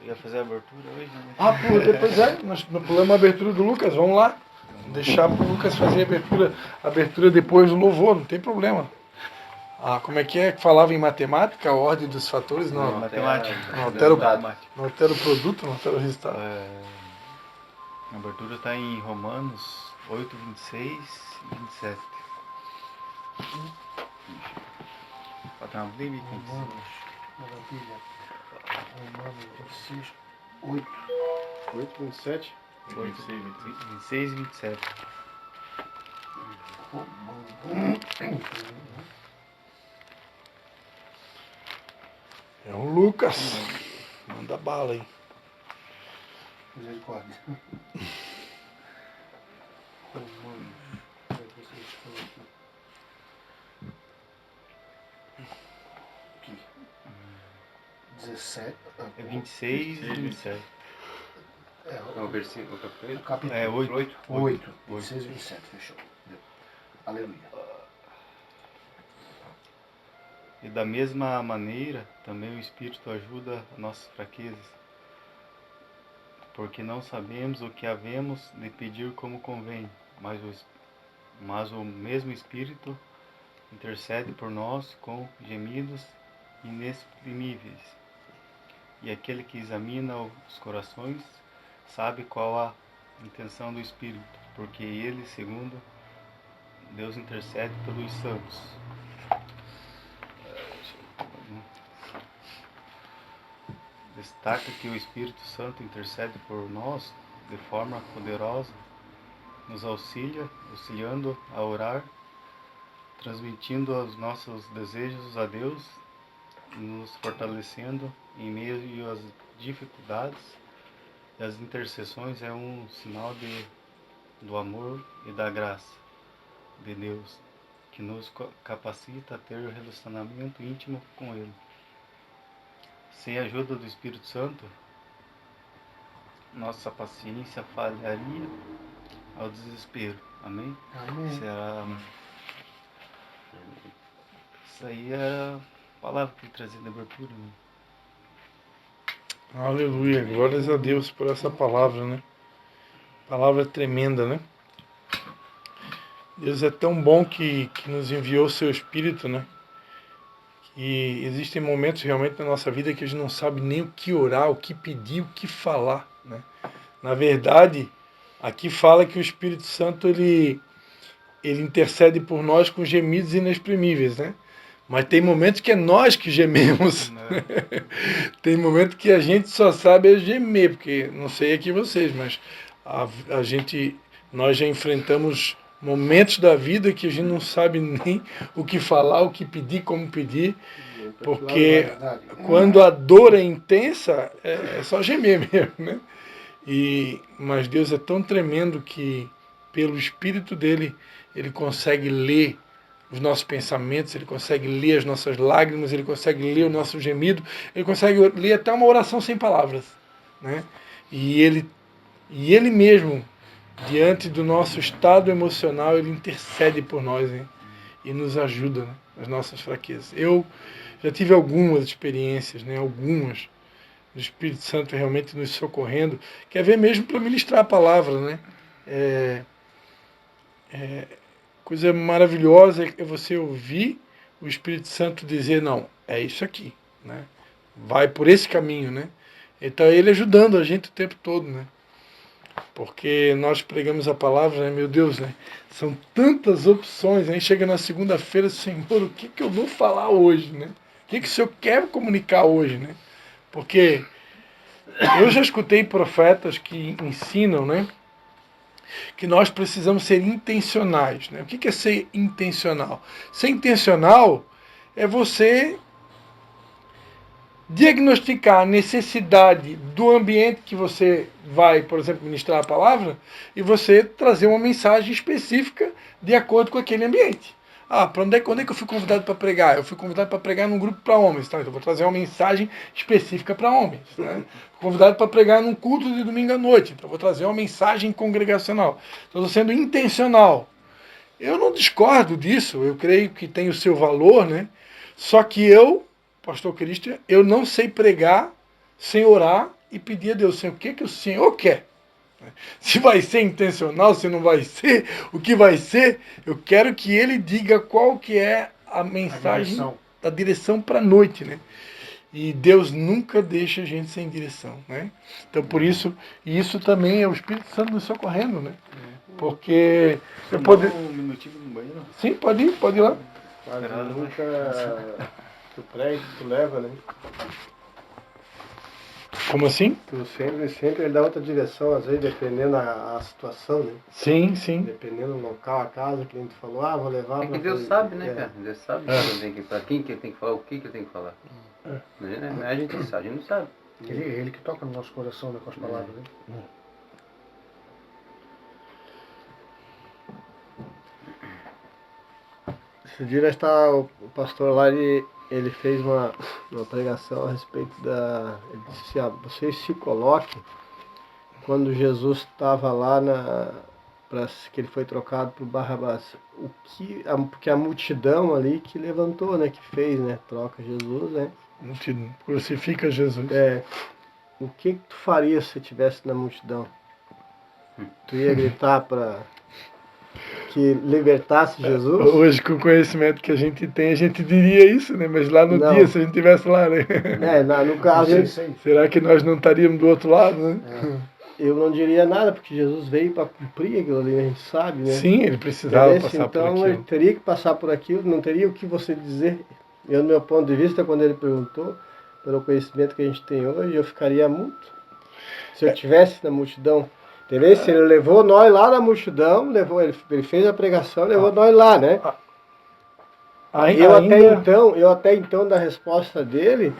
ia fazer a abertura hoje, né? Ah, pô, depois nós pulamos a abertura do Lucas, vamos lá. Deixar pro Lucas fazer a abertura depois do louvor, não tem problema. Ah, como é que falava em matemática, a ordem dos fatores? Não, matemática. não Não altera o produto, não altera o resultado. A abertura está em Romanos 8, 26 e 27. Pode uma Bíblia? Maravilha. Romanos 26, 8. 8, 27? 26 e 27. É o Lucas. Manda bala aí. Misericórdia. Romanos. Onde é que vocês estão aqui? 17. É 26 e 27. O versículo, o capítulo. É 8. 26 e 27, fechou. Deu. Aleluia. E da mesma maneira, também o Espírito ajuda nossas fraquezas, porque não sabemos o que havemos de pedir como convém, mas o mesmo Espírito intercede por nós com gemidos inexprimíveis. E aquele que examina os corações sabe qual a intenção do Espírito, porque ele, segundo Deus, intercede pelos santos. Destaca que o Espírito Santo intercede por nós de forma poderosa, nos auxiliando a orar, transmitindo os nossos desejos a Deus, nos fortalecendo em meio às dificuldades. E as intercessões é um sinal do amor e da graça de Deus, que nos capacita a ter um relacionamento íntimo com Ele. Sem a ajuda do Espírito Santo, nossa paciência falharia ao desespero. Amém? Amém. Isso aí era a palavra que trazia de abertura. Né? Aleluia, glórias a Deus por essa palavra, né? Palavra tremenda, né? Deus é tão bom que nos enviou o seu Espírito, né? E existem momentos realmente na nossa vida que a gente não sabe nem o que orar, o que pedir, o que falar, né? Na verdade, aqui fala que o Espírito Santo ele intercede por nós com gemidos inexprimíveis, né? Mas tem momentos que é nós que gememos. Tem momentos que a gente só sabe gemer, porque não sei aqui vocês, mas nós já enfrentamos momentos da vida que a gente não sabe nem o que falar, o que pedir, como pedir, porque quando a dor é intensa, é só gemer mesmo, né? Mas Deus é tão tremendo que, pelo Espírito dele, ele consegue ler os nossos pensamentos, ele consegue ler as nossas lágrimas, ele consegue ler o nosso gemido, ele consegue ler até uma oração sem palavras, né? E ele mesmo, diante do nosso estado emocional, ele intercede por nós, hein? E nos ajuda, né? Nas nossas fraquezas. Eu já tive algumas experiências, né? Algumas do Espírito Santo realmente nos socorrendo. Quer ver mesmo para ministrar a palavra, né? Coisa maravilhosa é você ouvir o Espírito Santo dizer, não, é isso aqui, né? Vai por esse caminho, né? Então ele ajudando a gente o tempo todo, né? Porque nós pregamos a palavra, né? Meu Deus, né? São tantas opções, aí chega na segunda-feira, Senhor, o que eu vou falar hoje, né? O que o Senhor quer comunicar hoje, né? Porque eu já escutei profetas que ensinam, né? Que nós precisamos ser intencionais. Né? O que é ser intencional? Ser intencional é você diagnosticar a necessidade do ambiente que você vai, por exemplo, ministrar a palavra, e você trazer uma mensagem específica de acordo com aquele ambiente. Quando é que eu fui convidado para pregar? Eu fui convidado para pregar num grupo para homens, tá? Então eu vou trazer uma mensagem específica para homens. Né? Fui convidado para pregar num culto de domingo à noite, então eu vou trazer uma mensagem congregacional. Então estou sendo intencional. Eu não discordo disso, eu creio que tem o seu valor, né? Só que eu, pastor Cristian, eu não sei pregar sem orar e pedir a Deus, Senhor, o que o Senhor quer? Se vai ser intencional, se não vai ser, o que vai ser, eu quero que ele diga qual que é a mensagem, a direção para a noite, né? E Deus nunca deixa a gente sem direção, né? Então por isso, e isso também é o Espírito Santo nos socorrendo, né? Porque eu poder um minutinho no banheiro? Sim, pode ir lá. Quase nunca tu prega, tu leva, né? Como assim? Tu sempre ele dá outra direção, às vezes dependendo da situação, né? Sim, sim. Dependendo do local, a casa, que a gente falou, vou levar É que Deus sabe, né, cara? Deus sabe para quem que ele tem que falar, o que ele tem que falar. A gente sabe, a gente não sabe. Ele que toca no nosso coração, né, com as palavras, né? Esse dia está o pastor lá, ele fez uma pregação a respeito ele disse assim, vocês se coloquem quando Jesus estava lá que ele foi trocado por Barrabás, porque a multidão ali que levantou, né, que fez, né, troca Jesus, né? Multidão, crucifica Jesus. O que tu faria se estivesse na multidão? Tu ia gritar para que libertasse Jesus? Hoje, com o conhecimento que a gente tem, a gente diria isso, né? Mas lá no dia, se a gente estivesse lá, né? No caso... Será que nós não estaríamos do outro lado, né? Eu não diria nada, porque Jesus veio para cumprir aquilo ali, a gente sabe, né? Sim, ele precisava passar por aquilo. Então ele teria que passar por aquilo, não teria o que você dizer. Eu, do meu ponto de vista, quando ele perguntou, pelo conhecimento que a gente tem hoje, eu ficaria mudo. Se eu estivesse na multidão, entendeu? Se ele levou nós lá na multidão, ele fez a pregação, levou nós lá, né? Eu até então, da resposta dele,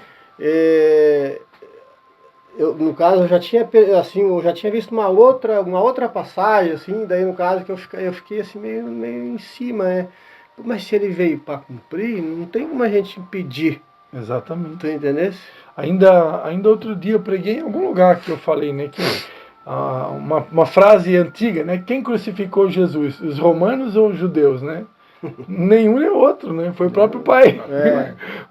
no caso, eu já tinha visto uma outra passagem, assim, daí no caso que eu fiquei assim meio em cima, né? Mas se ele veio para cumprir, não tem como a gente impedir. Exatamente. Tu entendeu? Ainda outro dia eu preguei em algum lugar que eu falei, né, que uma frase antiga, né? Quem crucificou Jesus? Os romanos ou os judeus, né? Nenhum nem outro, né? Foi o próprio pai.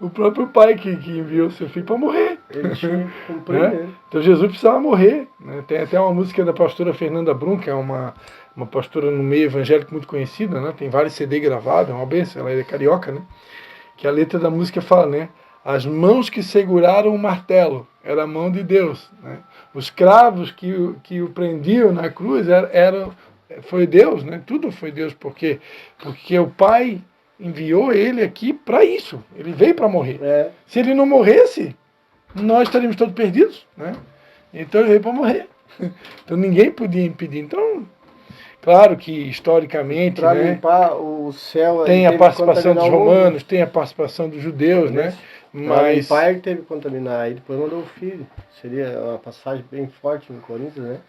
O próprio pai que enviou seu filho para morrer. Ele tinha que cumprir, né? Então Jesus precisava morrer, né? Tem até uma música da pastora Fernanda Brum, que é uma pastora no meio evangélico muito conhecida, né? Tem vários CD gravados, é uma benção, ela é carioca, né? Que a letra da música fala, né? As mãos que seguraram o martelo, era a mão de Deus, né? Os cravos que o prendiam na cruz foi Deus, né? Tudo foi Deus, porque o Pai enviou ele aqui para isso. Ele veio para morrer. Se ele não morresse, nós estaríamos todos perdidos, né? Então ele veio para morrer. Então ninguém podia impedir. Então, claro que historicamente, para né, limpar o céu, tem a participação dos romanos, tem a participação dos judeus, né? Mas o pai ele teve que contaminar, aí depois mandou o filho. Seria uma passagem bem forte em Coríntios, né?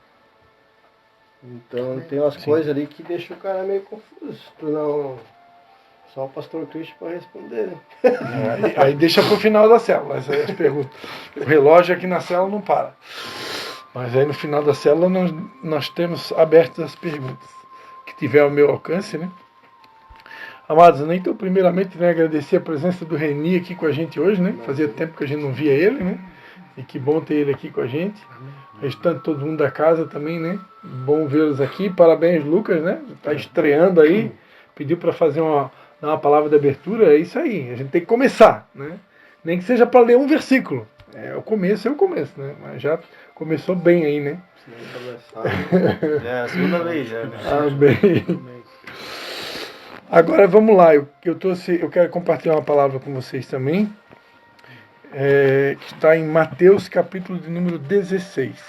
Então tem umas coisas ali que deixam o cara meio confuso. Só o pastor Cristo para responder, né? Aí deixa pro final da célula as perguntas. O relógio aqui na célula não para. Mas aí no final da célula nós temos abertas as perguntas que tiver ao meu alcance, né? Amados, então primeiramente, né, agradecer a presença do Reni aqui com a gente hoje, né? Fazia tempo que a gente não via ele, né? E que bom ter ele aqui com a gente. Restante todo mundo da casa também, né? Bom vê-los aqui. Parabéns, Lucas, né? Está estreando aí. Pediu para fazer dar uma palavra de abertura. É isso aí. A gente tem que começar, né? Nem que seja para ler um versículo. O começo, né? Mas já começou bem aí, né? É a segunda vez já, né? Bem. Agora vamos lá. Eu quero compartilhar uma palavra com vocês também. Que está em Mateus capítulo de número 16.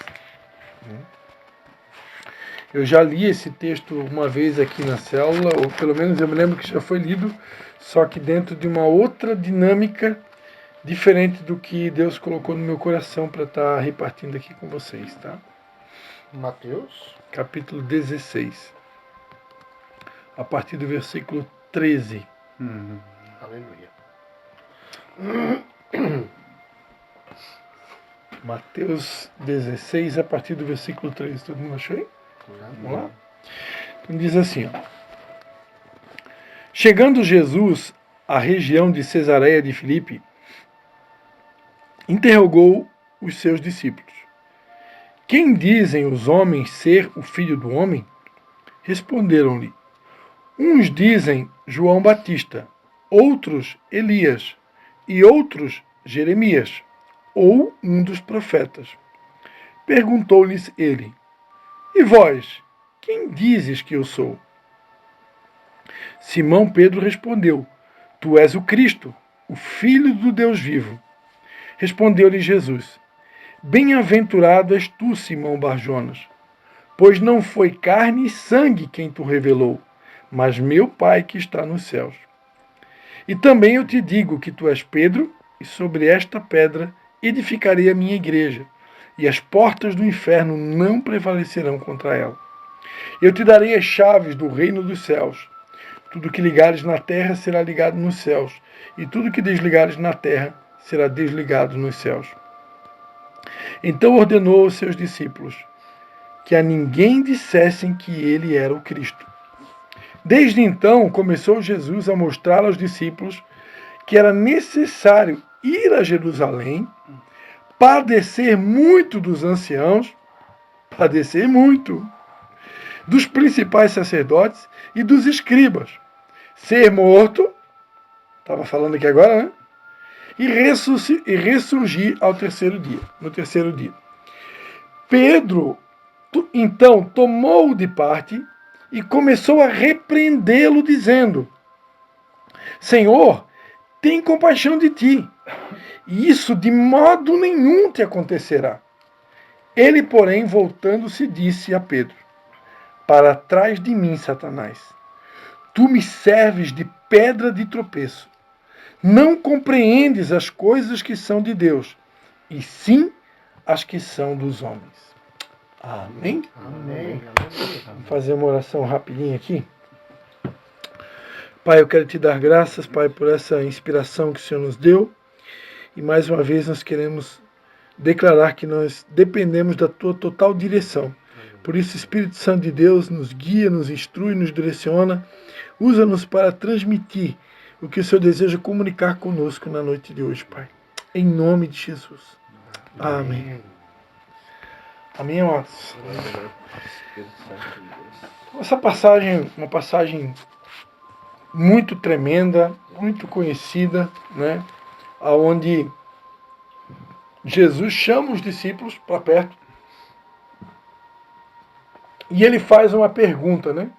Eu já li esse texto uma vez aqui na célula, ou pelo menos eu me lembro que já foi lido, só que dentro de uma outra dinâmica diferente do que Deus colocou no meu coração para estar repartindo aqui com vocês, tá? Mateus capítulo 16, a partir do versículo 13. Aleluia. Mateus 16, a partir do versículo 13. Todo mundo achou aí? Vamos lá? Então diz assim, ó. Chegando Jesus à região de Cesareia de Filipe, interrogou os seus discípulos: quem dizem os homens ser o Filho do Homem? Responderam-lhe, uns dizem João Batista, outros Elias, e outros Jeremias, ou um dos profetas. Perguntou-lhes ele, e vós, quem dizes que eu sou? Simão Pedro respondeu, tu és o Cristo, o Filho do Deus vivo. Respondeu-lhe Jesus, bem-aventurado és tu, Simão Barjonas, pois não foi carne e sangue quem tu revelou, mas meu Pai que está nos céus. E também eu te digo que tu és Pedro, e sobre esta pedra edificarei a minha igreja, e as portas do inferno não prevalecerão contra ela. Eu te darei as chaves do reino dos céus. Tudo que ligares na terra será ligado nos céus, e tudo que desligares na terra será desligado nos céus. Então ordenou aos seus discípulos que a ninguém dissessem que ele era o Cristo. Desde então começou Jesus a mostrar aos discípulos que era necessário ir a Jerusalém, padecer muito dos anciãos, padecer muito, dos principais sacerdotes e dos escribas, ser morto, estava falando aqui agora, né? E ressurgir ao terceiro dia, no terceiro dia. Pedro, então, tomou-o de parte e começou a repreendê-lo, dizendo, Senhor, tem compaixão de ti, e isso de modo nenhum te acontecerá. Ele, porém, voltando-se, disse a Pedro, para trás de mim, Satanás, tu me serves de pedra de tropeço. Não compreendes as coisas que são de Deus, e sim as que são dos homens. Amém? Amém. Vamos fazer uma oração rapidinha aqui. Pai, eu quero te dar graças, Pai, por essa inspiração que o Senhor nos deu. E mais uma vez nós queremos declarar que nós dependemos da tua total direção. Por isso, Espírito Santo de Deus nos guia, nos instrui, nos direciona. Usa-nos para transmitir o que o Senhor deseja comunicar conosco na noite de hoje, Pai. Em nome de Jesus. Amém. Amém, amados? Essa passagem, uma passagem muito tremenda, muito conhecida, né? Onde Jesus chama os discípulos para perto e ele faz uma pergunta, né?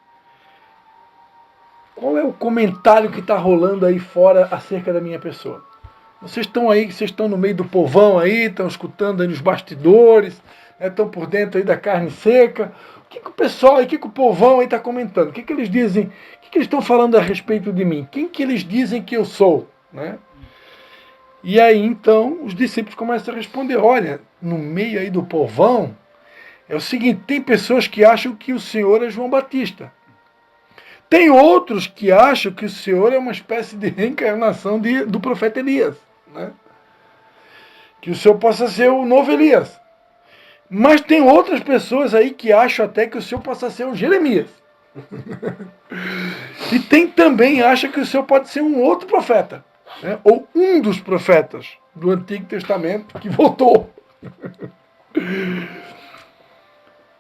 Qual é o comentário que está rolando aí fora acerca da minha pessoa? Vocês estão aí, vocês estão no meio do povão aí, estão escutando aí nos bastidores, né, estão por dentro aí da carne seca. O que o pessoal aí, o que o povão aí está comentando? O que eles dizem? O que eles estão falando a respeito de mim? Quem que eles dizem que eu sou? Né? E aí então os discípulos começam a responder, olha, no meio aí do povão, é o seguinte, tem pessoas que acham que o Senhor é João Batista. Tem outros que acham que o Senhor é uma espécie de reencarnação do profeta Elias. Né? Que o Senhor possa ser o novo Elias. Mas tem outras pessoas aí que acham até que o Senhor possa ser o Jeremias. E tem também acha que o Senhor pode ser um outro profeta. Né? Ou um dos profetas do Antigo Testamento que voltou.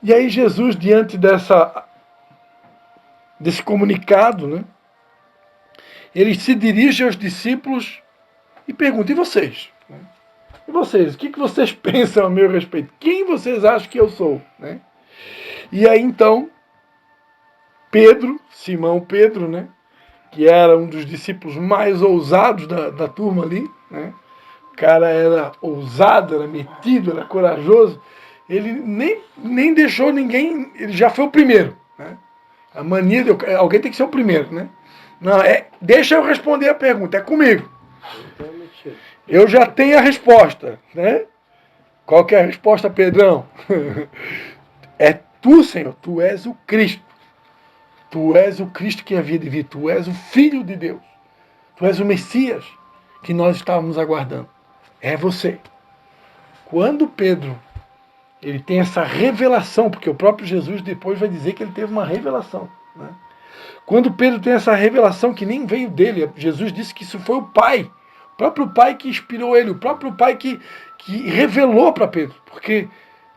E aí Jesus, diante desse comunicado, né, ele se dirige aos discípulos e pergunta, e vocês? E vocês? O que vocês pensam a meu respeito? Quem vocês acham que eu sou? Né? E aí então, Pedro, Simão Pedro, né, que era um dos discípulos mais ousados da turma ali, né, o cara era ousado, era metido, era corajoso, ele nem deixou ninguém, ele já foi o primeiro. Né? A mania de alguém tem que ser o primeiro, né? Não, deixa eu responder a pergunta, é comigo. Eu já tenho a resposta, né? Qual que é a resposta, Pedrão? É tu, Senhor, tu és o Cristo. Tu és o Cristo que havia de vir, tu és o Filho de Deus. Tu és o Messias que nós estávamos aguardando. É você. Quando Pedro ele tem essa revelação, porque o próprio Jesus depois vai dizer que ele teve uma revelação. Né? Quando Pedro tem essa revelação que nem veio dele, Jesus disse que isso foi o Pai, o próprio Pai que inspirou ele, o próprio Pai que revelou para Pedro. Porque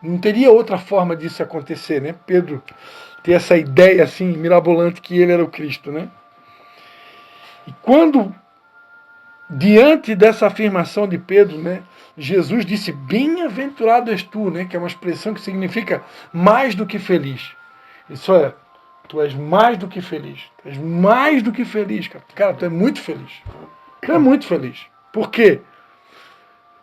Não teria outra forma disso acontecer, né? Pedro ter essa ideia assim mirabolante que ele era o Cristo, né? E quando, diante dessa afirmação de Pedro, né, Jesus disse: bem-aventurado és tu, né? Que é uma expressão que significa mais do que feliz. Isso é, tu és mais do que feliz. Tu és mais do que feliz, cara. Cara, tu é muito feliz. Tu é muito feliz. Por quê?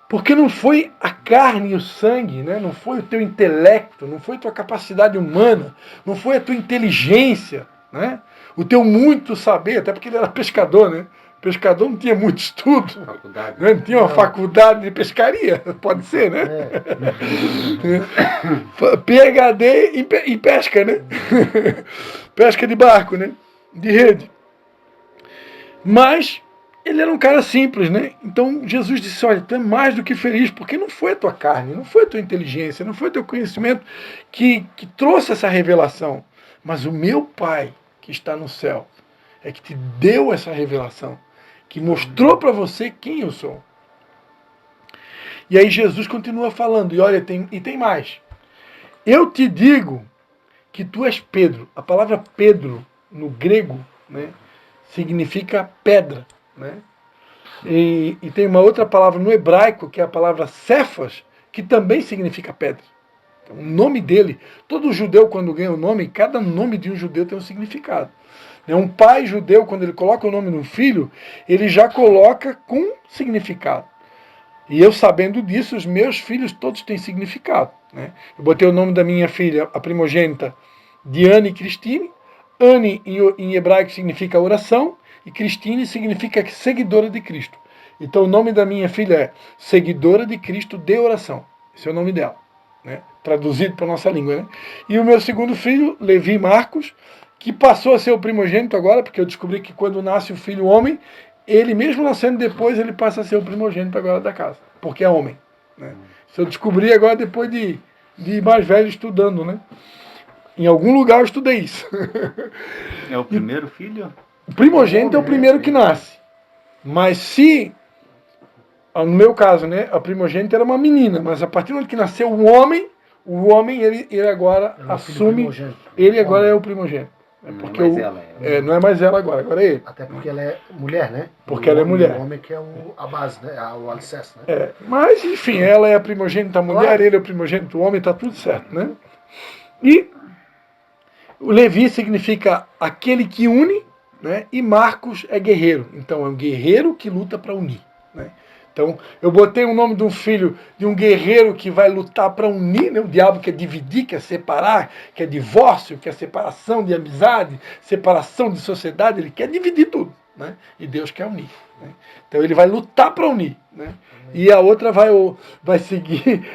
Porque não foi a carne e o sangue, né? Não foi o teu intelecto, não foi a tua capacidade humana, não foi a tua inteligência, né? O teu muito saber, até porque ele era pescador, né? Pescador não tinha muito estudo, Faculdade. né? Não tinha uma faculdade de pescaria, pode ser, né? PhD em pesca, né? Pesca de barco, né? De rede. Mas ele era um cara simples, né? Então Jesus disse: olha, tu é mais do que feliz, porque não foi a tua carne, não foi a tua inteligência, não foi o teu conhecimento que trouxe essa revelação, mas o meu Pai que está no céu é que te deu essa revelação, que mostrou para você quem eu sou. E aí Jesus continua falando, e olha, tem mais. Eu te digo que tu és Pedro. A palavra Pedro, no grego, né, significa pedra, né? E tem uma outra palavra no hebraico, que é a palavra Cefas, que também significa pedra. Então, o nome dele, todo judeu quando ganha o nome, cada nome de um judeu tem um significado. Um pai judeu, quando ele coloca o nome no filho, ele já coloca com significado. E eu, sabendo disso, os meus filhos todos têm significado, né? Eu botei o nome da minha filha, a primogênita, de Anne Cristine. Anne em hebraico significa oração, e Cristine significa seguidora de Cristo. Então o nome da minha filha é Seguidora de Cristo de Oração. Esse é o nome dela, né? Traduzido para a nossa língua, né? E o meu segundo filho, Levi Marcos, que passou a ser o primogênito agora, porque eu descobri que quando nasce o filho homem, ele mesmo nascendo depois, ele passa a ser o primogênito agora da casa, porque é homem, né? Isso eu descobri agora depois de mais velho estudando, né? Em algum lugar eu estudei isso. É o primeiro filho? O primogênito é o primeiro que nasce. Mas se, no meu caso, né, a primogênita era uma menina, mas a partir do momento que nasceu o homem ele agora assume, ele agora é o primogênito. Porque não é mais ela. não é mais ela agora é ele. Até porque ela é mulher, né? Porque ela é mulher. O homem que é a base, né? O alicerce, né? Mas, enfim, ela é a primogênita mulher, claro. Ele é o primogênito homem, está tudo certo, né? E o Levi significa aquele que une, né? E Marcos é guerreiro. Então é um guerreiro que luta para unir, né? Então eu botei o nome de um filho de um guerreiro que vai lutar para unir, né? O diabo quer dividir, quer separar, quer divórcio, quer separação de amizade, separação de sociedade, ele quer dividir tudo, né? E Deus quer unir, né? Então ele vai lutar para unir, né? E a outra vai seguir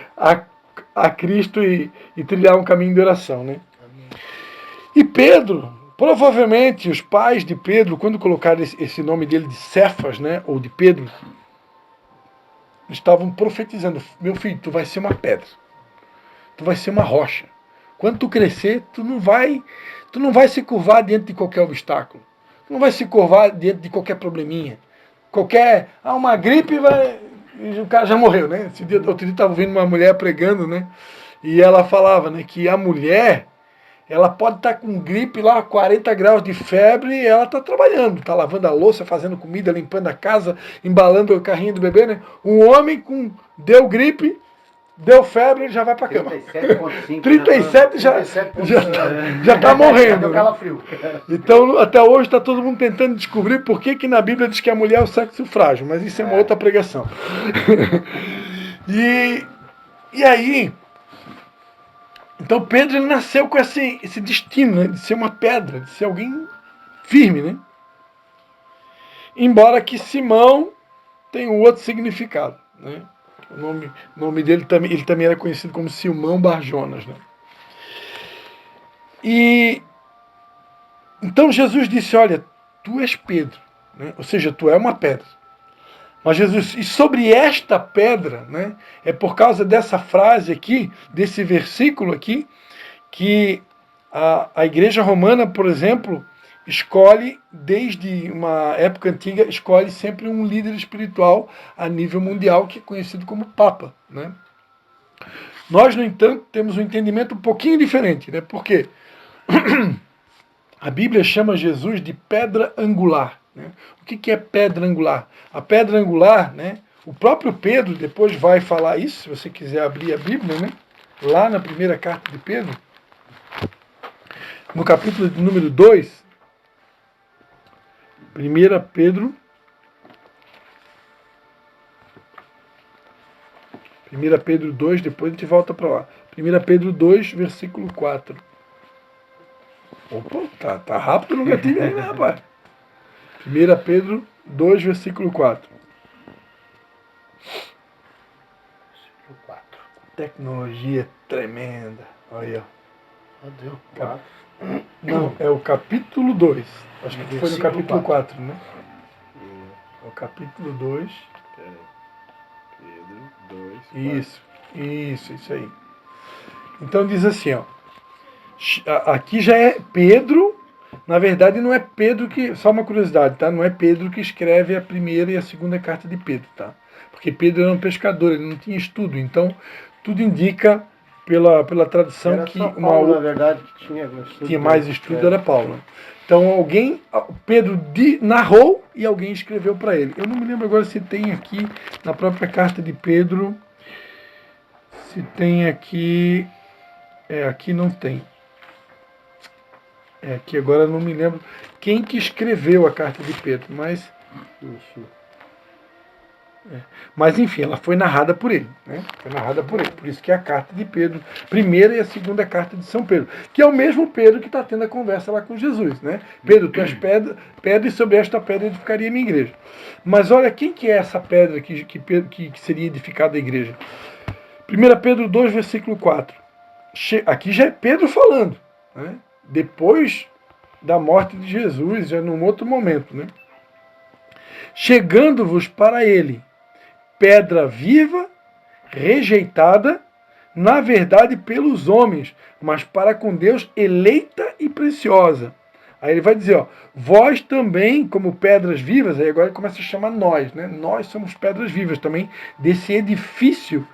a Cristo e trilhar um caminho de oração, né? E Pedro, provavelmente os pais de Pedro, quando colocaram esse nome dele de Cefas, né, ou de Pedro, estavam profetizando: meu filho, tu vai ser uma pedra, tu vai ser uma rocha. Quando tu crescer, tu não vai se curvar diante de qualquer obstáculo, tu não vai se curvar diante de qualquer probleminha, uma gripe o cara já morreu, né? Outro dia estava ouvindo uma mulher pregando, né, e ela falava, né, que a mulher, ela pode estar com gripe lá, 40 graus de febre, e ela está trabalhando, está lavando a louça, fazendo comida, limpando a casa, embalando o carrinho do bebê, né? Um homem deu gripe, deu febre, ele já vai para a cama. 37,5. 37 já está morrendo. Né? Então, até hoje está todo mundo tentando descobrir por que na Bíblia diz que a mulher é o sexo frágil, mas isso é uma outra pregação. E aí... Então Pedro, ele nasceu com esse destino, né, de ser uma pedra, de ser alguém firme, né? Embora que Simão tenha um outro significado, né? O nome dele ele também era conhecido como Simão Barjonas, né? E então Jesus disse: olha, tu és Pedro, né? Ou seja, tu é uma pedra. Mas Jesus, e sobre esta pedra, né, é por causa dessa frase aqui, desse versículo aqui, que a Igreja Romana, por exemplo, escolhe, desde uma época antiga, escolhe sempre um líder espiritual a nível mundial, que é conhecido como Papa, né? Nós, no entanto, temos um entendimento um pouquinho diferente, né? Por quê? A Bíblia chama Jesus de pedra angular. Né? O que é pedra angular? A pedra angular, né? O próprio Pedro depois vai falar isso, se você quiser abrir a Bíblia, né? Lá na primeira carta de Pedro, no capítulo de número 2, 1 Pedro, 1 Pedro 2, depois a gente volta para lá. 1 Pedro 2, versículo 4. Opa, tá rápido no gatilho aí, né, rapaz? 1 Pedro 2, versículo 4. Versículo 4. Tecnologia tremenda. Olha aí, ó. Deu 4. Não, é o capítulo 2. Acho que foi no Versículo capítulo 4, 4, né? É o capítulo 2. Peraí. Pedro 2. Isso aí. Então diz assim, ó. Aqui já é Pedro. Na verdade não é Pedro que... Só uma curiosidade, tá? Não é Pedro que escreve a primeira e a segunda carta de Pedro, tá? Porque Pedro era um pescador, ele não tinha estudo. Então, tudo indica pela tradução Era que só Paulo, na verdade, que tinha mais estudo era Paulo. Então Pedro narrou e alguém escreveu para ele. Eu não me lembro agora se tem aqui na própria carta de Pedro, se tem aqui, aqui não tem. Aqui agora eu não me lembro quem que escreveu a carta de Pedro, mas enfim, ela foi narrada por ele, né? Foi narrada por ele. Por isso que é a carta de Pedro, primeira e a segunda carta de São Pedro, que é o mesmo Pedro que está tendo a conversa lá com Jesus, né? Pedro, tu és pedra, e sobre esta pedra edificaria a minha igreja. Mas olha, quem que é essa pedra que seria edificada a igreja? 1 Pedro 2, versículo 4. Aqui já é Pedro falando, né? Depois da morte de Jesus, já num outro momento, né? Chegando-vos para ele, pedra viva, rejeitada, na verdade pelos homens, mas para com Deus eleita e preciosa. Aí ele vai dizer, ó, vós também, como pedras vivas, aí agora ele começa a chamar nós, né? Nós somos pedras vivas também desse edifício,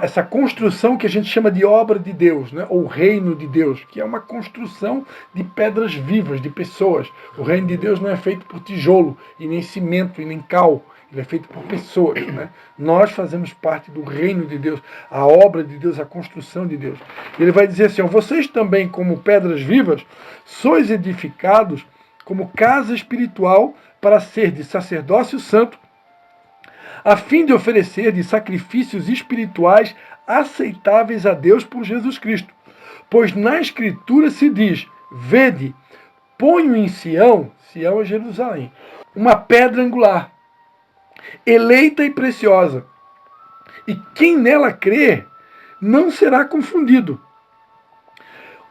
essa construção que a gente chama de obra de Deus, né? Ou reino de Deus, que é uma construção de pedras vivas, de pessoas. O reino de Deus não é feito por tijolo, e nem cimento, e nem cal. Ele é feito por pessoas, né? Nós fazemos parte do reino de Deus, a obra de Deus, a construção de Deus. Ele vai dizer assim, ó, vocês também, como pedras vivas, sois edificados como casa espiritual para ser de sacerdócio santo, a fim de oferecer de sacrifícios espirituais aceitáveis a Deus por Jesus Cristo. Pois na Escritura se diz, vede, ponho em Sião, Sião é Jerusalém, uma pedra angular, eleita e preciosa, e quem nela crer não será confundido.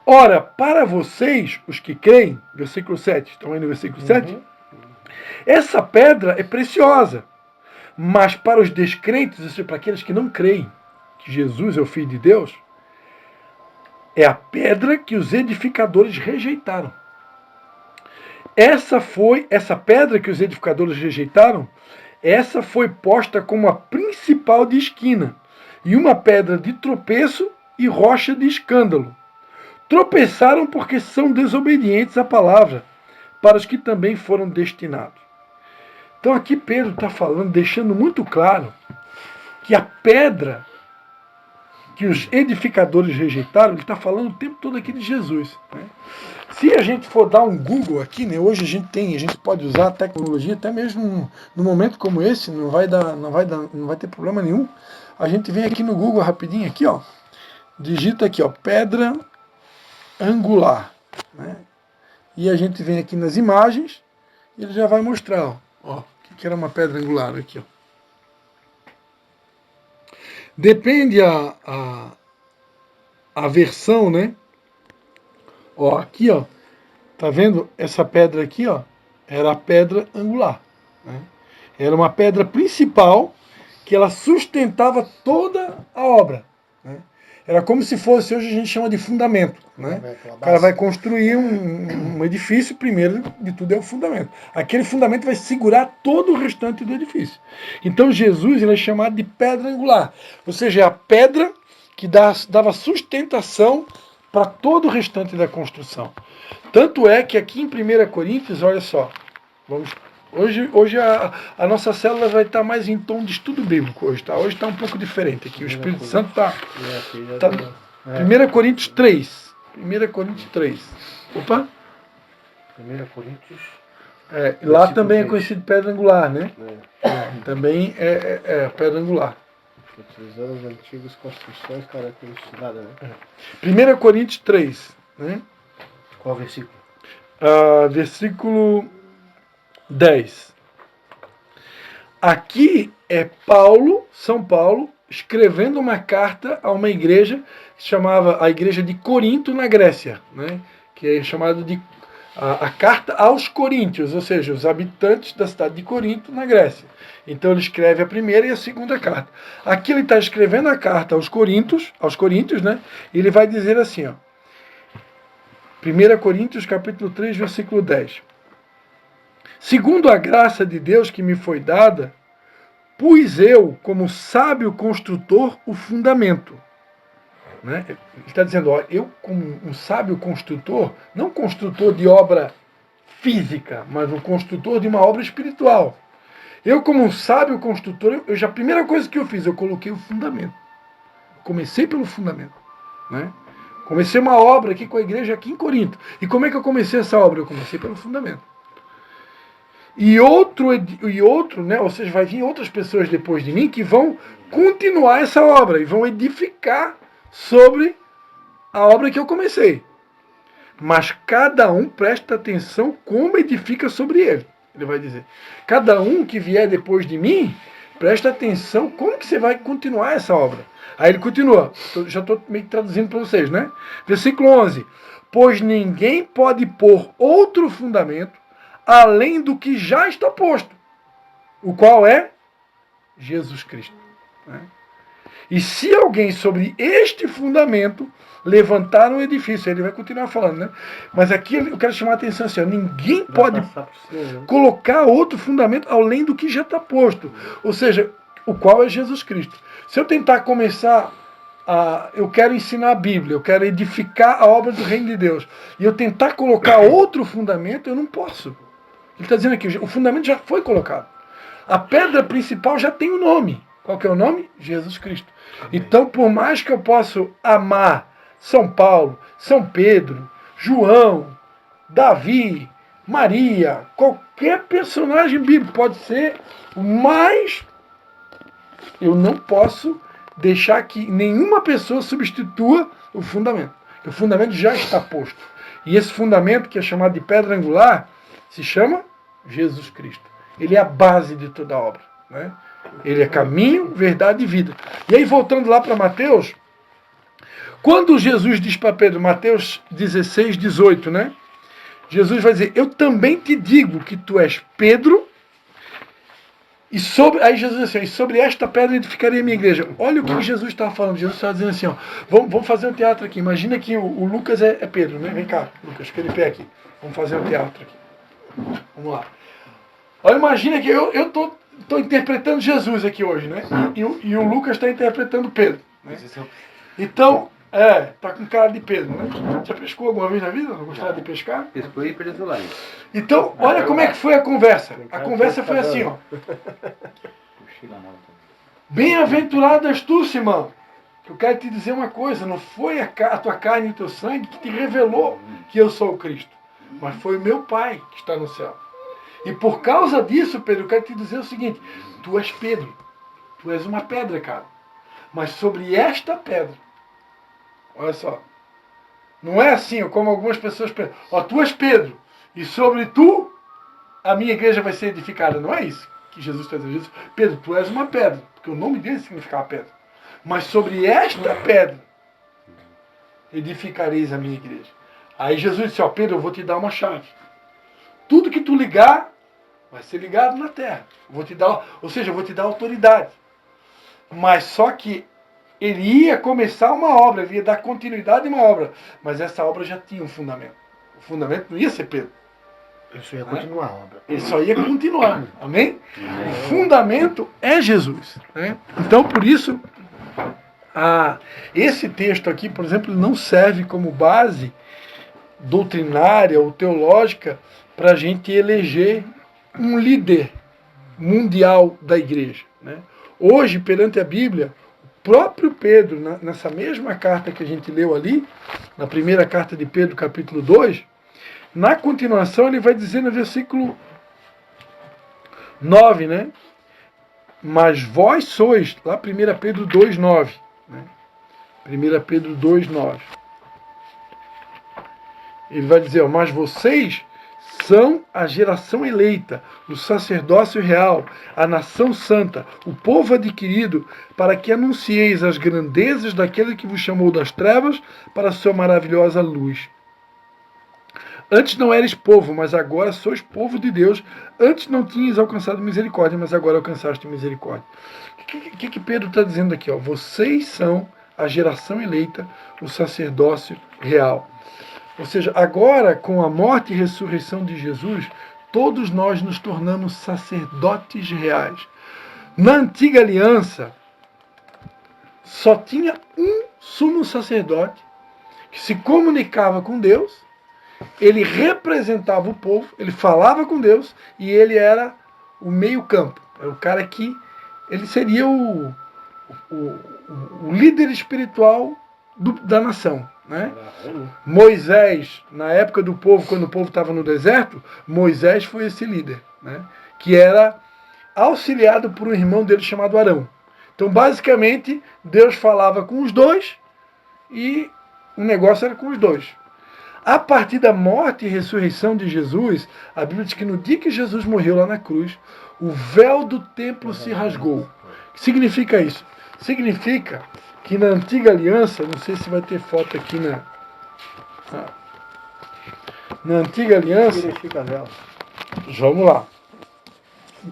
Ora, para vocês, os que creem, versículo 7, estão aí no versículo 7? Essa pedra é preciosa, mas para os descrentes, ou seja, para aqueles que não creem que Jesus é o Filho de Deus, é a pedra que os edificadores rejeitaram. Essa pedra que os edificadores rejeitaram, essa foi posta como a principal de esquina, e uma pedra de tropeço e rocha de escândalo. Tropeçaram porque são desobedientes à palavra, para os que também foram destinados. Então aqui Pedro está falando, deixando muito claro, que a pedra que os edificadores rejeitaram, ele está falando o tempo todo aqui de Jesus, né? Se a gente for dar um Google aqui, né, hoje a gente pode usar a tecnologia, até mesmo num momento como esse, não vai ter problema nenhum. A gente vem aqui no Google rapidinho, aqui, ó, digita aqui, ó, pedra angular, né? E a gente vem aqui nas imagens e ele já vai mostrar, ó, o que era uma pedra angular aqui, ó. Depende a versão, né? Ó, aqui, ó, tá vendo essa pedra aqui, ó? Era a pedra angular, né? Era uma pedra principal que ela sustentava toda a obra, né? Era como se fosse, hoje a gente chama de fundamento, né? O cara vai construir um edifício, primeiro de tudo é o fundamento. Aquele fundamento vai segurar todo o restante do edifício. Então Jesus ele é chamado de pedra angular, ou seja, é a pedra que dava sustentação para todo o restante da construção. Tanto é que aqui em 1 Coríntios, olha só, hoje a nossa célula vai estar mais em tom de estudo bíblico hoje, tá? Hoje está um pouco diferente aqui, o Espírito Santo está... 1 Coríntios 3. 1 Coríntios 3. Opa! 1 Coríntios. Lá também é conhecido pedra angular, né? Também é pedra angular. Utilizando as antigas construções caracterizadas, né? 1 Coríntios 3. Né? Qual versículo? Versículo 10. Aqui é Paulo, São Paulo, escrevendo uma carta a uma igreja que se chamava a igreja de Corinto, na Grécia, né? Que é chamada de a carta aos Coríntios, ou seja, os habitantes da cidade de Corinto, na Grécia. Então ele escreve a primeira e a segunda carta. Aqui ele está escrevendo a carta aos Coríntios, né? E ele vai dizer assim, ó, 1 Coríntios capítulo 3, versículo 10. Segundo a graça de Deus que me foi dada, pus eu, como sábio construtor, o fundamento. Né? Ele está dizendo, ó, eu como um sábio construtor, não construtor de obra física, mas um construtor de uma obra espiritual. Eu como um sábio construtor, a primeira coisa que eu fiz, eu coloquei o fundamento. Comecei pelo fundamento. Né? Comecei uma obra aqui com a igreja aqui em Corinto. E como é que eu comecei essa obra? Eu comecei pelo fundamento. E outro, né, ou seja, vai vir outras pessoas depois de mim que vão continuar essa obra e vão edificar sobre a obra que eu comecei. Mas cada um presta atenção como edifica sobre ele. Ele vai dizer. Cada um que vier depois de mim, presta atenção como que você vai continuar essa obra. Aí ele continua. Já estou meio que traduzindo para vocês, né? Versículo 11. Pois ninguém pode pôr outro fundamento além do que já está posto. O qual é Jesus Cristo. Né? E se alguém sobre este fundamento levantar um edifício, ele vai continuar falando, né? Mas aqui eu quero chamar a atenção assim, ó, ninguém pode colocar outro fundamento além do que já está posto. Ou seja, o qual é Jesus Cristo. Se eu tentar começar eu quero ensinar a Bíblia, eu quero edificar a obra do Reino de Deus, e eu tentar colocar outro fundamento, eu não posso. Ele está dizendo aqui, o fundamento já foi colocado. A pedra principal já tem o nome. Qual que é o nome? Jesus Cristo. Amém. Então, por mais que eu possa amar São Paulo, São Pedro, João, Davi, Maria, qualquer personagem bíblico pode ser, mas eu não posso deixar que nenhuma pessoa substitua o fundamento. O fundamento já está posto. E esse fundamento, que é chamado de pedra angular, se chama Jesus Cristo. Ele é a base de toda a obra. Né? Ele é caminho, verdade e vida. E aí, voltando lá para Mateus, quando Jesus diz para Pedro, Mateus 16, 18, né? Jesus vai dizer, eu também te digo que tu és Pedro, aí Jesus diz assim, sobre esta pedra edificarei a minha igreja. Olha o que Jesus estava falando. Jesus estava dizendo assim, ó, vamos fazer um teatro aqui. Imagina que o Lucas é Pedro, né? Vem cá, Lucas, fica de pé aqui. Vamos fazer um teatro aqui. Vamos lá. Olha, imagina que eu estou interpretando Jesus aqui hoje, né? E o Lucas está interpretando Pedro. Né? Então, tá com cara de Pedro, né? Já pescou alguma vez na vida? Não gostava de pescar? Pescou e perdeu lá. Então, olha como é que foi a conversa. A conversa foi assim, ó. Bem-aventurado és tu, Simão. Eu quero te dizer uma coisa, não foi a tua carne e o teu sangue que te revelou que eu sou o Cristo, mas foi o meu Pai que está no céu. E por causa disso, Pedro, eu quero te dizer o seguinte, tu és Pedro, tu és uma pedra, cara. Mas sobre esta pedra, olha só, não é assim, como algumas pessoas pensam, ó, tu és Pedro, e sobre tu, a minha igreja vai ser edificada. Não é isso que Jesus está dizendo. Pedro, tu és uma pedra, porque o nome dele significa pedra. Mas sobre esta pedra, edificareis a minha igreja. Aí Jesus disse, ó, Pedro, eu vou te dar uma chave. Tudo que tu ligar, vai ser ligado na terra. Ou seja, eu vou te dar autoridade. Mas só que ele ia começar uma obra, ele ia dar continuidade a uma obra. Mas essa obra já tinha um fundamento. O fundamento não ia ser Pedro. Ele só ia continuar a obra. Ele só ia continuar. Amém? O fundamento é Jesus. Né? Então, por isso, Esse texto aqui, por exemplo, não serve como base doutrinária ou teológica para a gente eleger um líder mundial da igreja, né? Hoje, perante a Bíblia, o próprio Pedro, nessa mesma carta que a gente leu ali, na primeira carta de Pedro, capítulo 2, na continuação ele vai dizer no versículo 9, né? Mas vós sois, lá 1 Pedro 2,9, né? 1 Pedro 2,9. Ele vai dizer, ó, mas vocês são a geração eleita, o sacerdócio real, a nação santa, o povo adquirido, para que anuncieis as grandezas daquele que vos chamou das trevas para a sua maravilhosa luz. Antes não eres povo, mas agora sois povo de Deus. Antes não tinhas alcançado misericórdia, mas agora alcançaste misericórdia. O que Pedro está dizendo aqui? Ó? Vocês são a geração eleita, o sacerdócio real. Ou seja, agora, com a morte e ressurreição de Jesus, todos nós nos tornamos sacerdotes reais. Na antiga aliança, só tinha um sumo sacerdote que se comunicava com Deus, ele representava o povo, ele falava com Deus e ele era o meio-campo. Era o cara que ele seria o líder espiritual da nação. Né? Moisés, na época do povo, quando o povo estava no deserto, Moisés foi esse líder, né? Que era auxiliado por um irmão dele chamado Arão. Então, basicamente, Deus falava com os dois e o negócio era com os dois. A partir da morte e ressurreição de Jesus, a Bíblia diz que no dia que Jesus morreu lá na cruz, o véu do templo se rasgou. O que significa isso? Significa que na antiga aliança, não sei se vai ter foto aqui na antiga aliança. Significa véu. Vamos lá.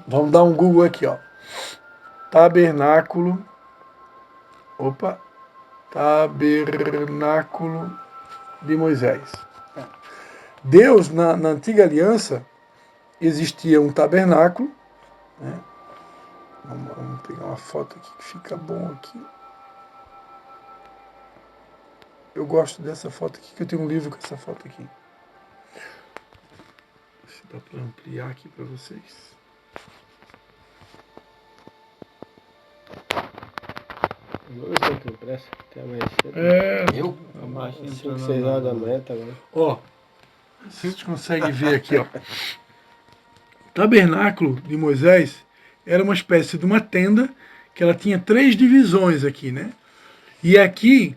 Vamos dar um Google aqui, ó. Tabernáculo. Opa. Tabernáculo de Moisés. Deus, na antiga aliança, existia um tabernáculo. Né? Vamos pegar uma foto aqui que fica bom aqui. Eu gosto dessa foto aqui, que eu tenho um livro com essa foto aqui. Se dá para ampliar aqui para vocês. Vamos ver se eu pressa, até amanhecer. Eu? 5, 6 horas da manhã tá bom. Ó, vocês conseguem ver aqui, ó. O tabernáculo de Moisés era uma espécie de uma tenda que ela tinha 3 divisões aqui, né? E aqui,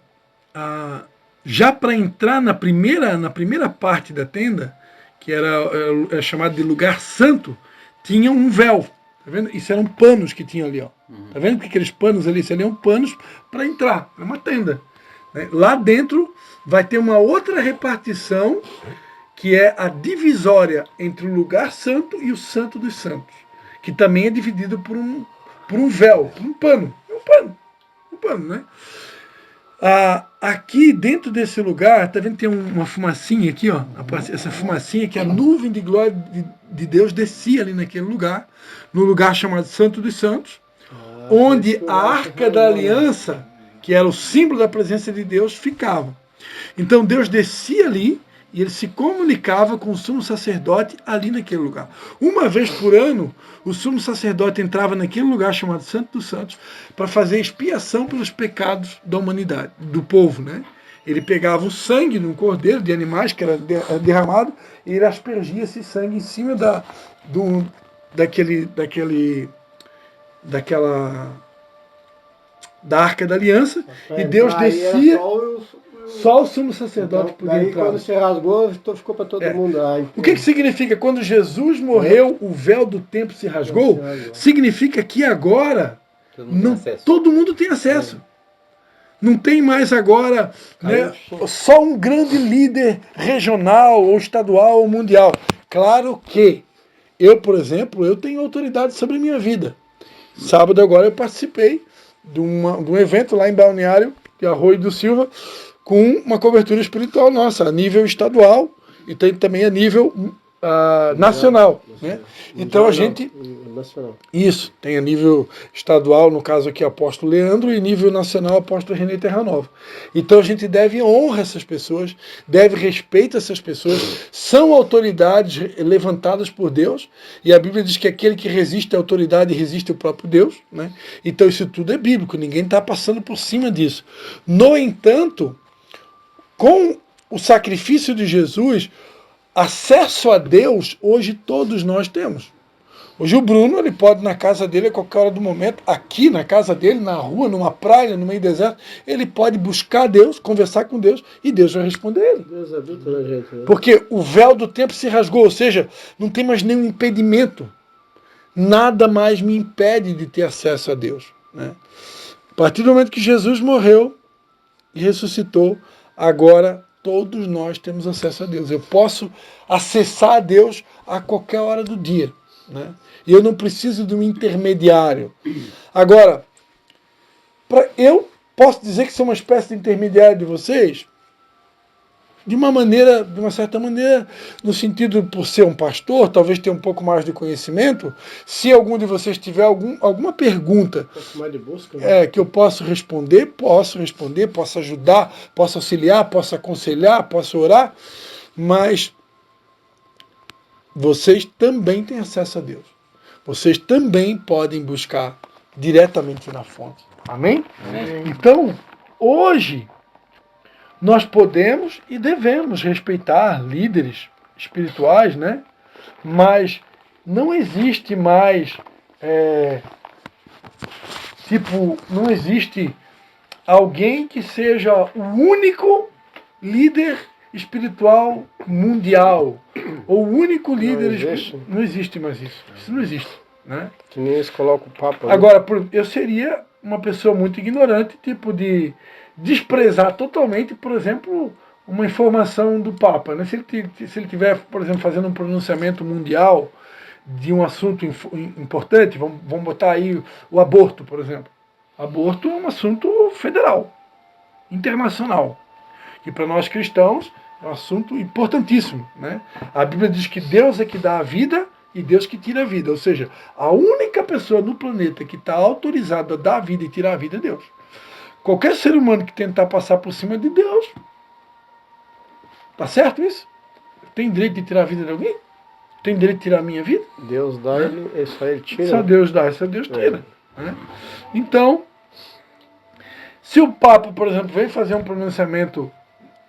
já para entrar na primeira parte da tenda, que era chamado de lugar santo, tinha um véu. Tá vendo? Isso eram panos que tinha ali, ó. Tá vendo que aqueles panos ali seriam panos para entrar? É uma tenda. Né? Lá dentro vai ter uma outra repartição, que é a divisória entre o lugar santo e o santo dos santos, que também é dividido por um véu, por um pano. É um pano, né? Aqui dentro desse lugar, tá vendo, tem uma fumacinha aqui, ó. Essa fumacinha que a nuvem de glória de Deus descia ali naquele lugar, no lugar chamado Santo dos Santos, onde a Arca da Aliança, que era o símbolo da presença de Deus, ficava. Então Deus descia ali e ele se comunicava com o sumo sacerdote ali naquele lugar. Uma vez por ano, o sumo sacerdote entrava naquele lugar chamado Santo dos Santos para fazer expiação pelos pecados da humanidade, do povo, né? Ele pegava o sangue de um cordeiro, de animais que era derramado, e ele aspergia esse sangue em cima da Arca da Aliança, e Deus descia. Só o sumo sacerdote podia entrar. Quando se rasgou, ficou para todo mundo. O que significa? Quando Jesus morreu, o véu do templo se rasgou? Significa que agora todo mundo tem acesso. Não tem mais agora, né, só um grande líder regional, ou estadual, ou mundial. Claro que eu, por exemplo, eu tenho autoridade sobre a minha vida. Sábado agora eu participei de um evento lá em Balneário, de Arroio do Silva, com uma cobertura espiritual nossa, a nível estadual e tem também a nível nacional. Né? Então a gente... Nacional. Isso, tem a nível estadual, no caso aqui, apóstolo Leandro, e nível nacional, apóstolo René Terranova. Então a gente deve honra essas pessoas, deve respeito a essas pessoas, são autoridades levantadas por Deus, e a Bíblia diz que aquele que resiste à autoridade resiste ao próprio Deus, né? Então isso tudo é bíblico, ninguém está passando por cima disso. No entanto, com o sacrifício de Jesus, acesso a Deus, hoje todos nós temos. Hoje o Bruno, ele pode ir na casa dele a qualquer hora do momento, aqui na casa dele, na rua, numa praia, no meio do deserto, ele pode buscar Deus, conversar com Deus, e Deus vai responder ele. Deus habita na gente, né? Porque o véu do tempo se rasgou, ou seja, não tem mais nenhum impedimento. Nada mais me impede de ter acesso a Deus. Né? A partir do momento que Jesus morreu e ressuscitou, agora todos nós temos acesso a Deus. Eu posso acessar a Deus a qualquer hora do dia. Né? E eu não preciso de um intermediário. Agora, eu posso dizer que sou uma espécie de intermediário de vocês? De uma certa maneira, no sentido, por ser um pastor, talvez ter um pouco mais de conhecimento. Se algum de vocês tiver alguma pergunta que eu posso responder, posso ajudar, posso auxiliar, posso aconselhar, posso orar, mas vocês também têm acesso a Deus. Vocês também podem buscar diretamente na fonte. Amém? Amém. Então, hoje, nós podemos e devemos respeitar líderes espirituais, né? Mas não existe mais, não existe alguém que seja o único líder espiritual mundial, ou o único líder espiritual. Não existe mais isso. Isso não existe. Né? Que nem eles colocam o Papa. Agora, eu seria uma pessoa muito ignorante, de desprezar totalmente, por exemplo, uma informação do Papa. Né? Se ele tiver, por exemplo, fazendo um pronunciamento mundial de um assunto importante, vamos botar aí o aborto, por exemplo. Aborto é um assunto federal, internacional, que para nós cristãos é um assunto importantíssimo. Né? A Bíblia diz que Deus é que dá a vida e Deus que tira a vida. Ou seja, a única pessoa no planeta que está autorizada a dar a vida e tirar a vida é Deus. Qualquer ser humano que tentar passar por cima de Deus, tá certo isso? Tem direito de tirar a vida de alguém? Tem direito de tirar a minha vida? Deus dá, só ele tira. Só Deus dá, só Deus tira. Né? Então, se o Papa, por exemplo, vem fazer um pronunciamento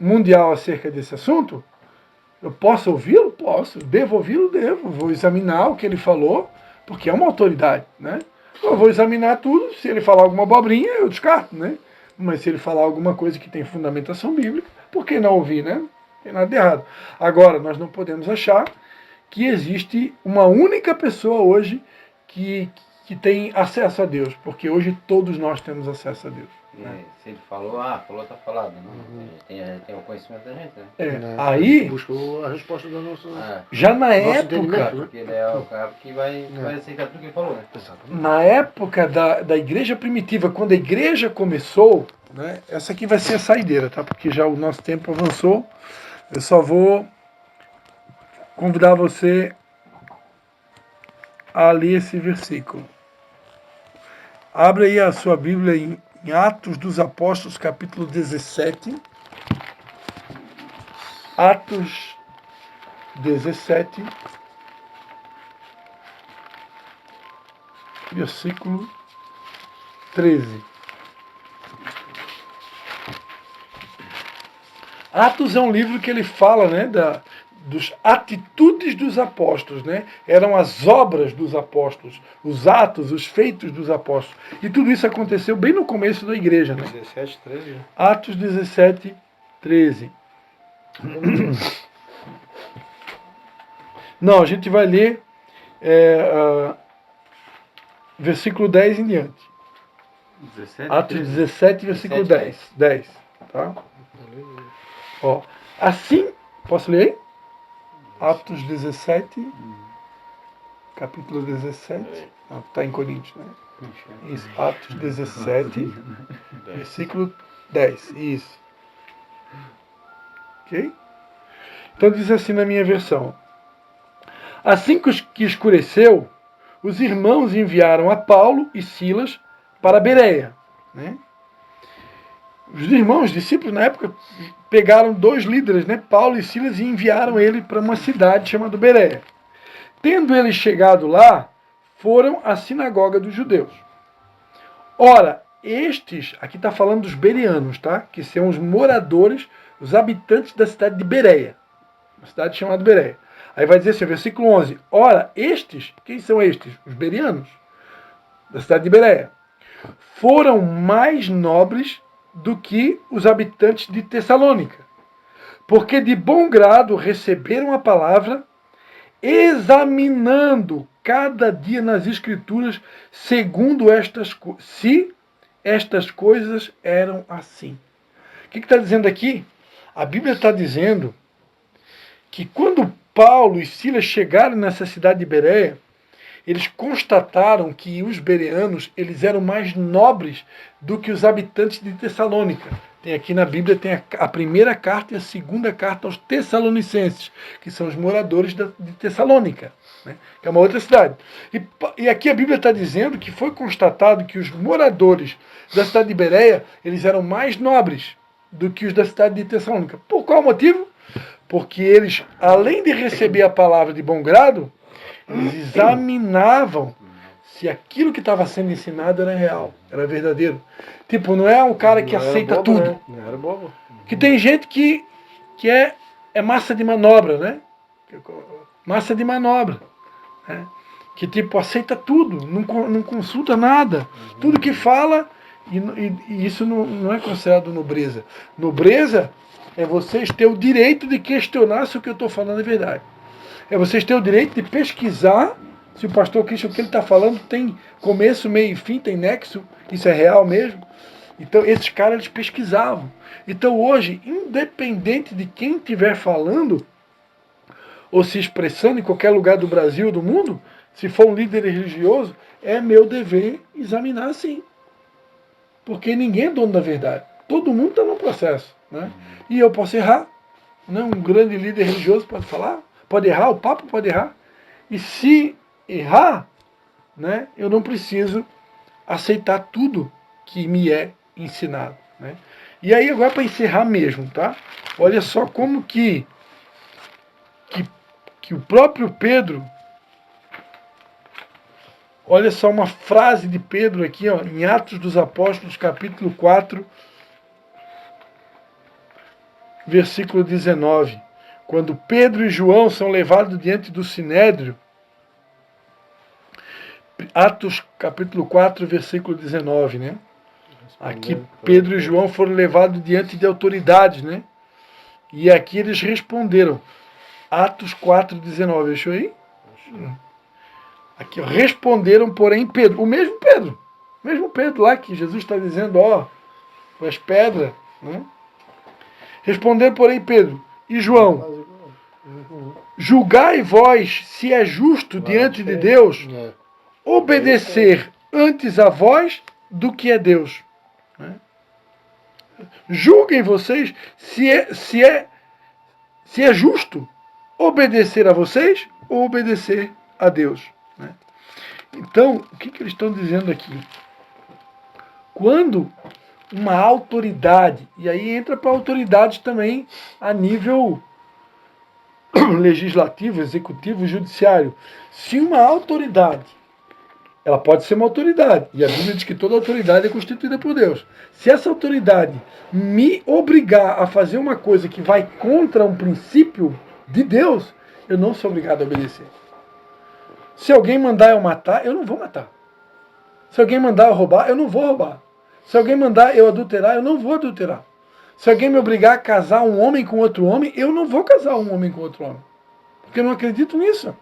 mundial acerca desse assunto, eu posso ouvi-lo? Posso. Devo ouvi-lo? Devo. Vou examinar o que ele falou, porque é uma autoridade. Né? Eu vou examinar tudo. Se ele falar alguma abobrinha, eu descarto. Né? Mas se ele falar alguma coisa que tem fundamentação bíblica, por que não ouvir? Né? Não tem nada de errado. Agora, nós não podemos achar que existe uma única pessoa hoje que tem acesso a Deus, porque hoje todos nós temos acesso a Deus. Se ele falou, tá falado. Não? Tem o conhecimento da gente, né? Aí buscou a resposta da nossa. Já na época, Porque ele é o cara que vai aceitar tudo que ele falou, né? Na época da igreja primitiva, quando a igreja começou, né, essa aqui vai ser a saideira, tá? Porque já o nosso tempo avançou. Eu só vou convidar você a ler esse versículo. Abre aí a sua Bíblia em Atos dos Apóstolos, capítulo 17. Atos 17, versículo 13. Atos é um livro que ele fala, né, dos atitudes dos apóstolos, né? Eram as obras dos apóstolos, os atos, os feitos dos apóstolos. E tudo isso aconteceu bem no começo da igreja. Né? 17, 13. Atos 17, 13. Não, a gente vai ler versículo 10 em diante. 17, Atos 13. 17, versículo 10. 10, tá? Ó, assim, posso ler aí? Atos 17, capítulo 17. Está em Coríntios, né? Isso, Atos 17, versículo 10. Isso. Ok? Então diz assim na minha versão. Assim que escureceu, os irmãos enviaram a Paulo e Silas para Bereia. Né? Os irmãos, discípulos, na época, pegaram 2 líderes, né, Paulo e Silas, e enviaram ele para uma cidade chamada Bereia. Tendo eles chegado lá, foram à sinagoga dos judeus. Ora, estes, aqui está falando dos bereanos, tá? Que são os moradores, os habitantes da cidade de Bereia. Uma cidade chamada Bereia. Aí vai dizer assim, versículo 11. Ora, estes, quem são estes? Os bereanos, da cidade de Bereia. Foram mais nobres do que os habitantes de Tessalônica, porque de bom grado receberam a palavra, examinando cada dia nas Escrituras, segundo se estas coisas eram assim. O que está dizendo aqui? A Bíblia está dizendo que quando Paulo e Silas chegaram nessa cidade de Bereia, eles constataram que os bereanos eles eram mais nobres do que os habitantes de Tessalônica. Tem aqui na Bíblia tem a primeira carta e a segunda carta aos Tessalonicenses, que são os moradores de Tessalônica, né, que é uma outra cidade. E aqui a Bíblia está dizendo que foi constatado que os moradores da cidade de Bereia eles eram mais nobres do que os da cidade de Tessalônica. Por qual motivo? Porque eles, além de receber a palavra de bom grado, eles examinavam se aquilo que estava sendo ensinado era real, era verdadeiro. Tipo, não é um cara que aceita bobo, tudo. né? Não era bobo. Que tem gente que é massa de manobra, né? Massa de manobra. Né? Que tipo, aceita tudo, não consulta nada. Tudo que fala, e isso não é considerado nobreza. Nobreza é vocês terem o direito de questionar se o que eu estou falando é verdade. É vocês terem o direito de pesquisar se o pastor Cristo, o que ele está falando, tem começo, meio e fim, tem nexo, isso é real mesmo. Então, esses caras, eles pesquisavam. Então, hoje, independente de quem estiver falando, ou se expressando em qualquer lugar do Brasil ou do mundo, se for um líder religioso, é meu dever examinar sim. Porque ninguém é dono da verdade. Todo mundo está no processo. Né? E eu posso errar. Né? Um grande líder religioso pode falar, pode errar, o Papa pode errar. E se errar, né, eu não preciso aceitar tudo que me é ensinado. Né? E aí, agora para encerrar mesmo, tá? Olha só como que o próprio Pedro, olha só uma frase de Pedro aqui, ó, em Atos dos Apóstolos, capítulo 4, versículo 19. Quando Pedro e João são levados diante do Sinédrio, Atos capítulo 4, versículo 19, né? Aqui Pedro e João foram levados diante de autoridades, né? E aqui eles responderam. Atos 4, 19, deixa eu ir? Aqui, ó, responderam, porém, Pedro, o mesmo Pedro lá que Jesus está dizendo, ó, tu és pedra, né? Responderam, porém, Pedro e João, julgai vós se é justo diante de Deus obedecer antes a vós do que a Deus. Né? Julguem vocês se é justo obedecer a vocês ou obedecer a Deus. Né? Então, o que eles estão dizendo aqui? Quando uma autoridade, e aí entra para autoridades também a nível legislativo, executivo, judiciário. Se uma autoridade, ela pode ser uma autoridade, e a Bíblia diz que toda autoridade é constituída por Deus. Se essa autoridade me obrigar a fazer uma coisa que vai contra um princípio de Deus, eu não sou obrigado a obedecer. Se alguém mandar eu matar, eu não vou matar. Se alguém mandar eu roubar, eu não vou roubar. Se alguém mandar eu adulterar, eu não vou adulterar. Se alguém me obrigar a casar um homem com outro homem, eu não vou casar um homem com outro homem. Porque eu não acredito nisso.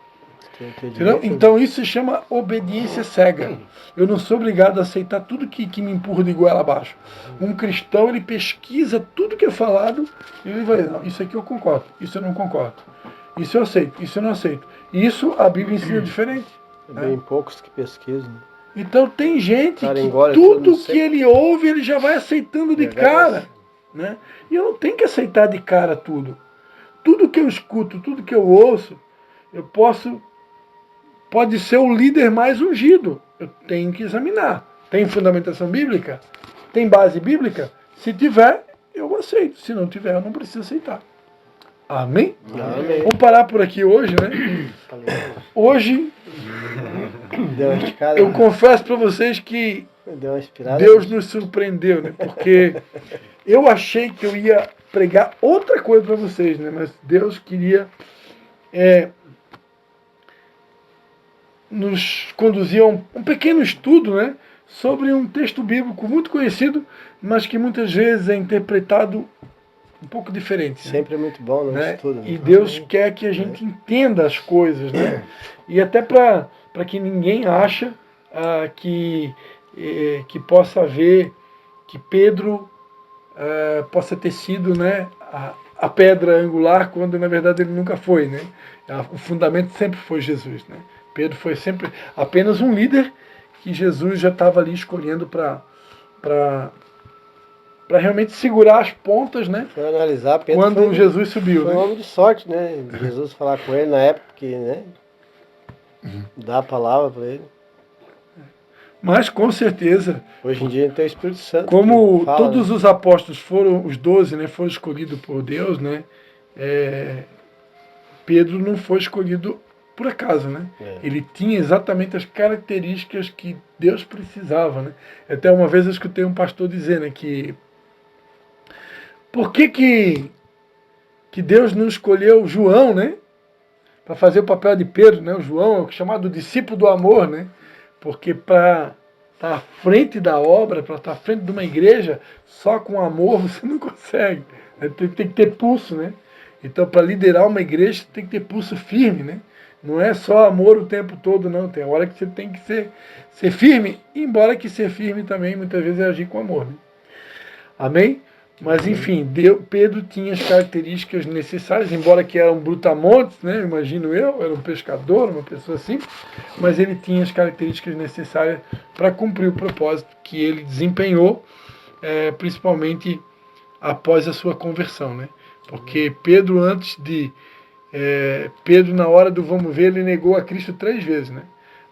Então isso se chama obediência cega. Eu não sou obrigado a aceitar tudo que me empurra de goela abaixo. Um cristão, ele pesquisa tudo que é falado e ele vai, não, isso aqui eu concordo, isso eu não concordo. Isso eu aceito, isso eu não aceito. Isso a Bíblia ensina diferente. É bem poucos que pesquisam. Então tem gente que tudo que ele ouve, ele já vai aceitando de cara. Né? E eu não tenho que aceitar de cara tudo. Tudo que eu escuto, tudo que eu ouço, eu posso pode ser o líder mais ungido. Eu tenho que examinar. Tem fundamentação bíblica? Tem base bíblica? Se tiver, eu aceito. Se não tiver, eu não preciso aceitar. Amém? Amém. Vamos parar por aqui hoje, né? Hoje, Deu uma esticada, eu confesso para vocês que deu uma inspirada. Deus nos surpreendeu, né? Porque eu achei que eu ia pregar outra coisa para vocês, né? Mas Deus queria nos conduzir a um pequeno estudo, né? Sobre um texto bíblico muito conhecido, mas que muitas vezes é interpretado um pouco diferente. Sempre é muito bom no Né? estudo. Né? E Deus quer que a gente entenda as coisas, né? E até para que ninguém acha que possa haver, que Pedro possa ter sido, né, a pedra angular, quando na verdade ele nunca foi, né? O fundamento sempre foi Jesus, né? Pedro foi sempre apenas um líder que Jesus já estava ali escolhendo para realmente segurar as pontas, né? Se for analisar, Pedro Quando Jesus subiu, foi né? um homem de sorte, né? Jesus falar com ele na época que, né? Dá a palavra para ele. Mas com certeza, Hoje em dia tem o Espírito Santo. como que fala, todos né? os apóstolos foram, os 12, né, foram escolhidos por Deus, né? Pedro não foi escolhido por acaso, né? Ele tinha exatamente as características que Deus precisava, né? Até uma vez eu escutei um pastor dizer, né, que por que Deus não escolheu João, né, para fazer o papel de Pedro, né? O João é o chamado discípulo do amor, né? Porque para estar à frente da obra, para estar à frente de uma igreja, só com amor você não consegue. Né? Tem que ter pulso, né? Então, para liderar uma igreja, tem que ter pulso firme, né? Não é só amor o tempo todo, não. Tem hora que você tem que ser firme, embora que ser firme também, muitas vezes, é agir com amor, né? Amém? Mas, enfim, Pedro tinha as características necessárias, embora que era um brutamontes, né? Imagino eu, era um pescador, uma pessoa simples, mas ele tinha as características necessárias para cumprir o propósito que ele desempenhou, principalmente após a sua conversão, né? Porque Pedro, Pedro, na hora do vamos ver, ele negou a Cristo 3 vezes, né?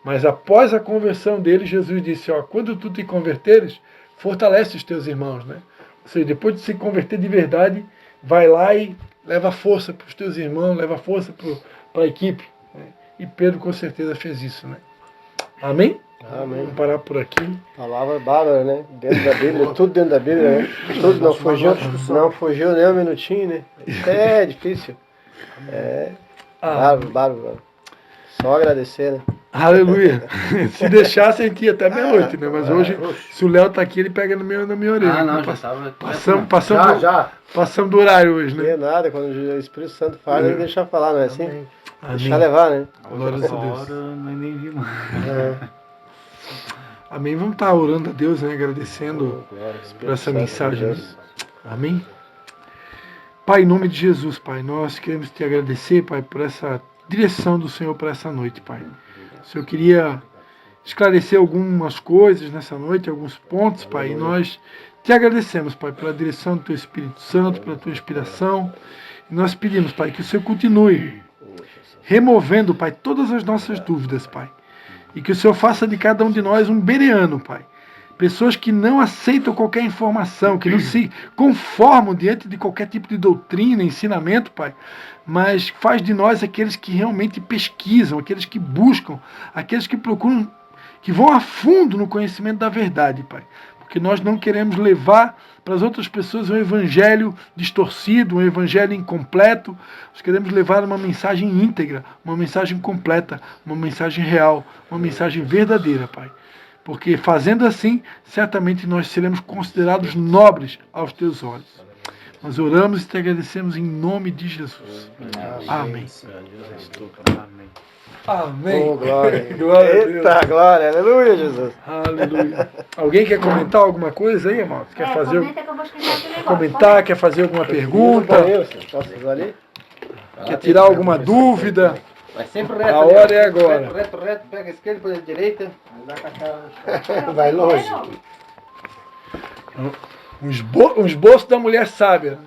Mas após a conversão dele, Jesus disse, ó, quando tu te converteres, fortalece os teus irmãos, né? Ou seja, depois de se converter de verdade, vai lá e leva força para os teus irmãos, leva força para a equipe. Né? E Pedro com certeza fez isso, né? Amém? Amém. Vamos parar por aqui. Palavra bárbara, né? Dentro da Bíblia, tudo dentro da Bíblia, né? Tudo não fugiu nem um minutinho, né? É difícil. Bárbaro. Só agradecer, né? Aleluia. Se deixasse, a gente ia até meia-noite, né? Mas hoje, se o Léo tá aqui, ele pega na minha orelha. Ah, não, né? já estava. Passamos do horário hoje, Não é né? nada, quando o Espírito Santo fala, ele deixa falar, não é assim? Amém. Deixa levar, né? Glória a Deus. Nós nem vimos. Amém. Vamos estar orando a Deus, né? Agradecendo por essa mensagem. Amém. Pai, em nome de Jesus, Pai, nós queremos te agradecer, Pai, por essa direção do Senhor para essa noite, Pai. O Senhor queria esclarecer algumas coisas nessa noite, alguns pontos, Pai, e nós te agradecemos, Pai, pela direção do Teu Espírito Santo, pela Tua inspiração. E nós pedimos, Pai, que o Senhor continue removendo, Pai, todas as nossas dúvidas, Pai. E que o Senhor faça de cada um de nós um bereano, Pai. Pessoas que não aceitam qualquer informação, que não se conformam diante de qualquer tipo de doutrina, ensinamento, Pai. Mas faz de nós aqueles que realmente pesquisam, aqueles que buscam, aqueles que procuram, que vão a fundo no conhecimento da verdade, Pai. Porque nós não queremos levar para as outras pessoas um evangelho distorcido, um evangelho incompleto. Nós queremos levar uma mensagem íntegra, uma mensagem completa, uma mensagem real, uma mensagem verdadeira, Pai. Porque fazendo assim, certamente nós seremos considerados nobres aos teus olhos. Nós oramos e te agradecemos em nome de Jesus. Amém. Amém. Oh, glória. Glória a Deus. Eita, glória. Aleluia, Jesus. Aleluia. Alguém quer comentar alguma coisa aí, irmão? Quer fazer comenta que eu vou escrever aqui o negócio. comentar, quer fazer alguma pergunta? Posso fazer ali? Quer tirar alguma dúvida? Vai sempre reto. A hora é agora. Reto, pega a esquerda, depois a direita. Vai longe. Um esboço da mulher sábia.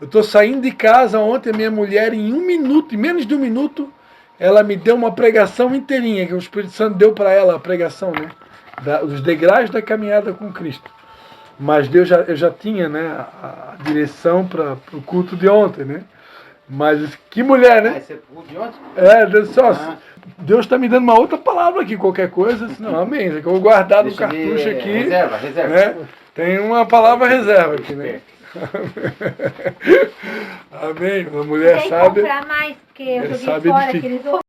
Eu estou saindo de casa ontem, a minha mulher, em 1 minuto, em menos de 1 minuto, ela me deu uma pregação inteirinha, que o Espírito Santo deu para ela a pregação, né? Os degraus da caminhada com Cristo. Mas eu já tinha, né, a direção para o culto de ontem, né? Mas que mulher, né? Esse é o de ontem? Deus está me dando uma outra palavra aqui, qualquer coisa, senão, amém. Eu vou guardar no cartucho aqui. Reserva. Né? Tem uma palavra reserva aqui, né? Amém. A mulher Tem que sabe. comprar mais, porque eu joguei sabe fora edificar. aqueles outros.